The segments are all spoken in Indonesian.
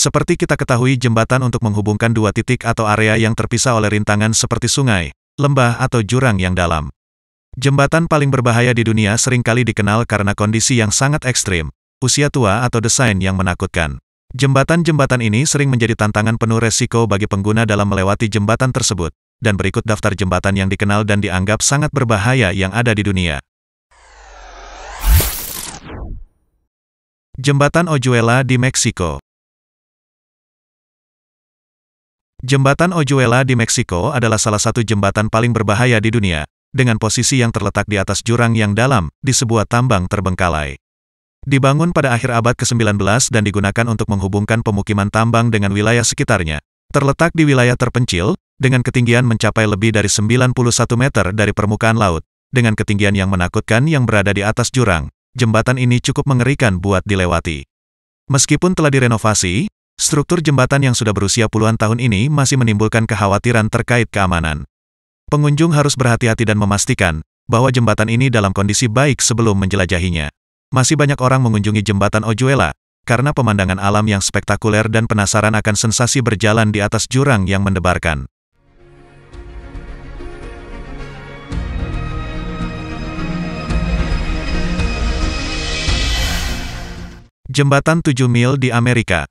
Seperti kita ketahui, jembatan untuk menghubungkan dua titik atau area yang terpisah oleh rintangan seperti sungai, lembah atau jurang yang dalam. Jembatan paling berbahaya di dunia seringkali dikenal karena kondisi yang sangat ekstrim, usia tua atau desain yang menakutkan. Jembatan-jembatan ini sering menjadi tantangan penuh resiko bagi pengguna dalam melewati jembatan tersebut, dan berikut daftar jembatan yang dikenal dan dianggap sangat berbahaya yang ada di dunia. Jembatan Oyuela di Meksiko. Jembatan Oyuela di Meksiko adalah salah satu jembatan paling berbahaya di dunia, dengan posisi yang terletak di atas jurang yang dalam, di sebuah tambang terbengkalai. Dibangun pada akhir abad ke-19 dan digunakan untuk menghubungkan pemukiman tambang dengan wilayah sekitarnya. Terletak di wilayah terpencil, dengan ketinggian mencapai lebih dari 91 meter dari permukaan laut, dengan ketinggian yang menakutkan yang berada di atas jurang. Jembatan ini cukup mengerikan buat dilewati. Meskipun telah direnovasi, struktur jembatan yang sudah berusia puluhan tahun ini masih menimbulkan kekhawatiran terkait keamanan. Pengunjung harus berhati-hati dan memastikan bahwa jembatan ini dalam kondisi baik sebelum menjelajahinya. Masih banyak orang mengunjungi jembatan Oyuela karena pemandangan alam yang spektakuler dan penasaran akan sensasi berjalan di atas jurang yang mendebarkan. Jembatan 7 Mil di Amerika.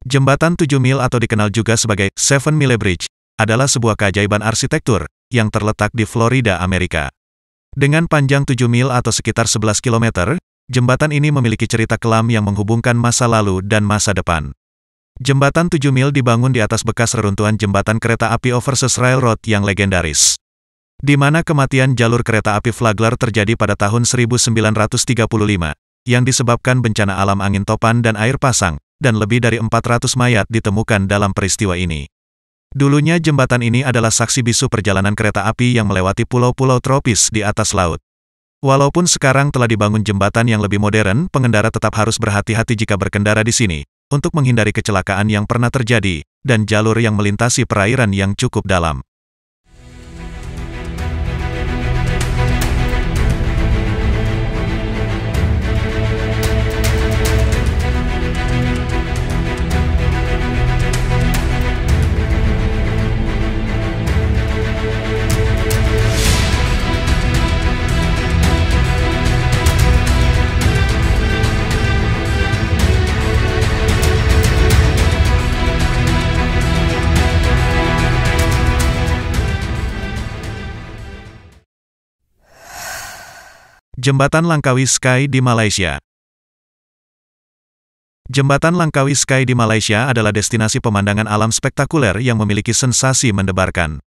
Jembatan 7 Mil atau dikenal juga sebagai Seven Mile Bridge, adalah sebuah keajaiban arsitektur yang terletak di Florida, Amerika. Dengan panjang 7 mil atau sekitar 11 km, jembatan ini memiliki cerita kelam yang menghubungkan masa lalu dan masa depan. Jembatan 7 mil dibangun di atas bekas reruntuhan jembatan kereta api Overseas Railroad yang legendaris, di mana kematian jalur kereta api Flagler terjadi pada tahun 1935, yang disebabkan bencana alam angin topan dan air pasang, dan lebih dari 400 mayat ditemukan dalam peristiwa ini. Dulunya jembatan ini adalah saksi bisu perjalanan kereta api yang melewati pulau-pulau tropis di atas laut. Walaupun sekarang telah dibangun jembatan yang lebih modern, pengendara tetap harus berhati-hati jika berkendara di sini, untuk menghindari kecelakaan yang pernah terjadi, dan jalur yang melintasi perairan yang cukup dalam. Jembatan Langkawi Sky di Malaysia. Jembatan Langkawi Sky di Malaysia adalah destinasi pemandangan alam spektakuler yang memiliki sensasi mendebarkan.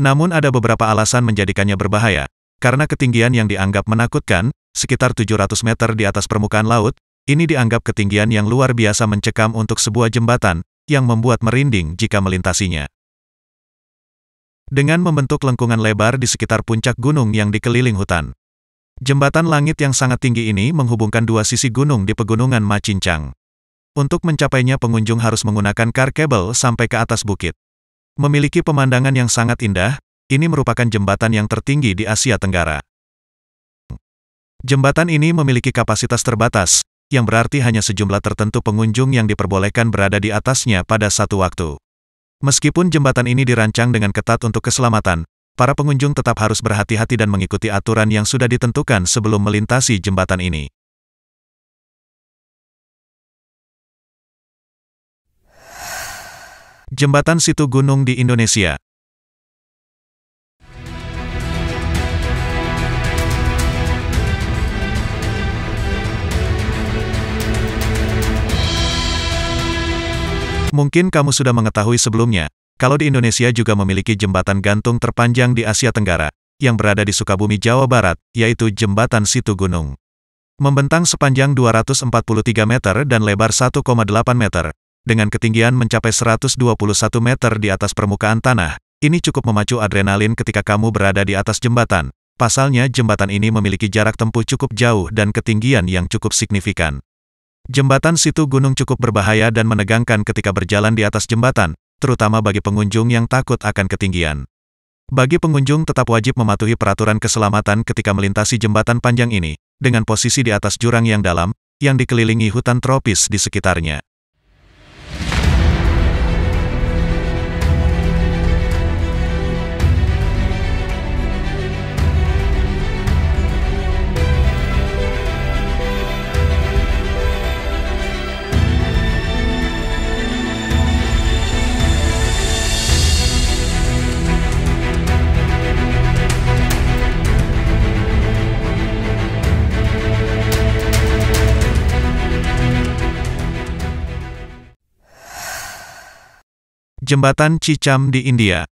Namun ada beberapa alasan menjadikannya berbahaya, karena ketinggian yang dianggap menakutkan, sekitar 700 meter di atas permukaan laut, ini dianggap ketinggian yang luar biasa mencekam untuk sebuah jembatan, yang membuat merinding jika melintasinya. Dengan membentuk lengkungan lebar di sekitar puncak gunung yang dikeliling hutan. Jembatan langit yang sangat tinggi ini menghubungkan dua sisi gunung di pegunungan Macincang. Untuk mencapainya pengunjung harus menggunakan car cable sampai ke atas bukit. Memiliki pemandangan yang sangat indah, ini merupakan jembatan yang tertinggi di Asia Tenggara. Jembatan ini memiliki kapasitas terbatas, yang berarti hanya sejumlah tertentu pengunjung yang diperbolehkan berada di atasnya pada satu waktu. Meskipun jembatan ini dirancang dengan ketat untuk keselamatan, para pengunjung tetap harus berhati-hati dan mengikuti aturan yang sudah ditentukan sebelum melintasi jembatan ini. Jembatan Situ Gunung di Indonesia. Mungkin kamu sudah mengetahui sebelumnya, kalau di Indonesia juga memiliki jembatan gantung terpanjang di Asia Tenggara, yang berada di Sukabumi, Jawa Barat, yaitu Jembatan Situ Gunung. Membentang sepanjang 243 meter dan lebar 1,8 meter, dengan ketinggian mencapai 121 meter di atas permukaan tanah, ini cukup memacu adrenalin ketika kamu berada di atas jembatan. Pasalnya jembatan ini memiliki jarak tempuh cukup jauh dan ketinggian yang cukup signifikan. Jembatan Situ Gunung cukup berbahaya dan menegangkan ketika berjalan di atas jembatan, terutama bagi pengunjung yang takut akan ketinggian. Bagi pengunjung tetap wajib mematuhi peraturan keselamatan ketika melintasi jembatan panjang ini, dengan posisi di atas jurang yang dalam, yang dikelilingi hutan tropis di sekitarnya. Jembatan Chicham di India.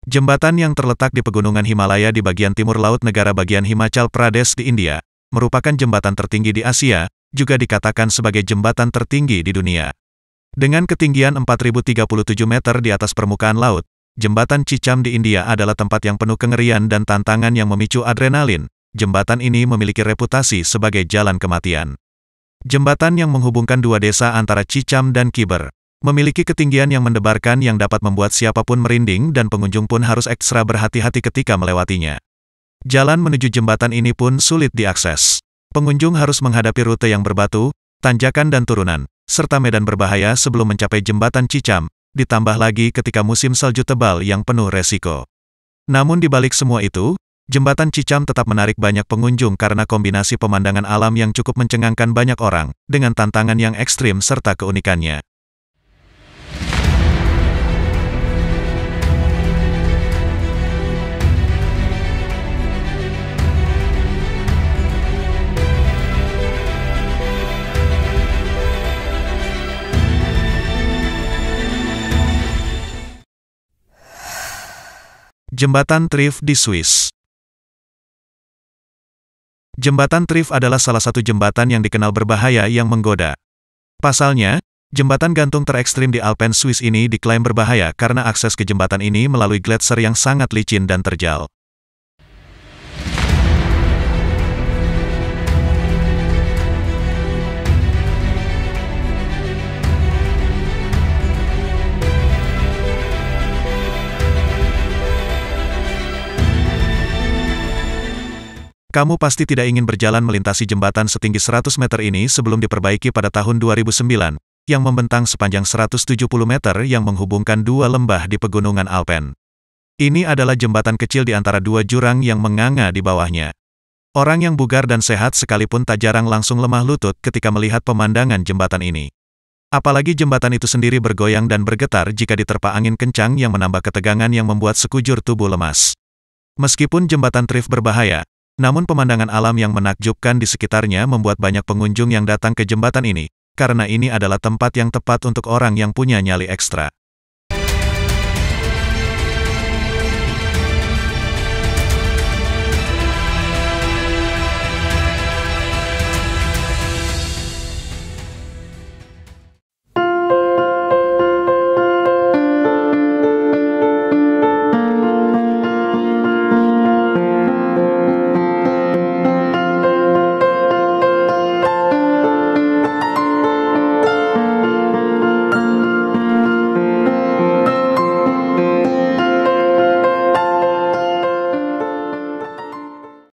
Jembatan yang terletak di pegunungan Himalaya di bagian timur laut negara bagian Himachal Pradesh di India, merupakan jembatan tertinggi di Asia, juga dikatakan sebagai jembatan tertinggi di dunia. Dengan ketinggian 4.037 meter di atas permukaan laut, jembatan Chicham di India adalah tempat yang penuh kengerian dan tantangan yang memicu adrenalin. Jembatan ini memiliki reputasi sebagai jalan kematian. Jembatan yang menghubungkan dua desa antara Chicham dan Khyber memiliki ketinggian yang mendebarkan yang dapat membuat siapapun merinding dan pengunjung pun harus ekstra berhati-hati ketika melewatinya. Jalan menuju jembatan ini pun sulit diakses. Pengunjung harus menghadapi rute yang berbatu, tanjakan dan turunan, serta medan berbahaya sebelum mencapai jembatan Chicham, ditambah lagi ketika musim salju tebal yang penuh resiko. Namun di balik semua itu, jembatan Chicham tetap menarik banyak pengunjung karena kombinasi pemandangan alam yang cukup mencengangkan banyak orang, dengan tantangan yang ekstrim serta keunikannya. Jembatan Trift di Swiss. Jembatan Trift adalah salah satu jembatan yang dikenal berbahaya yang menggoda. Pasalnya, jembatan gantung terekstrim di Alpen Swiss ini diklaim berbahaya karena akses ke jembatan ini melalui gletser yang sangat licin dan terjal. Kamu pasti tidak ingin berjalan melintasi jembatan setinggi 100 meter ini sebelum diperbaiki pada tahun 2009, yang membentang sepanjang 170 meter yang menghubungkan dua lembah di pegunungan Alpen. Ini adalah jembatan kecil di antara dua jurang yang menganga di bawahnya. Orang yang bugar dan sehat sekalipun tak jarang langsung lemah lutut ketika melihat pemandangan jembatan ini. Apalagi jembatan itu sendiri bergoyang dan bergetar jika diterpa angin kencang yang menambah ketegangan yang membuat sekujur tubuh lemas. Meskipun jembatan Trift berbahaya, namun pemandangan alam yang menakjubkan di sekitarnya membuat banyak pengunjung yang datang ke jembatan ini, karena ini adalah tempat yang tepat untuk orang yang punya nyali ekstra.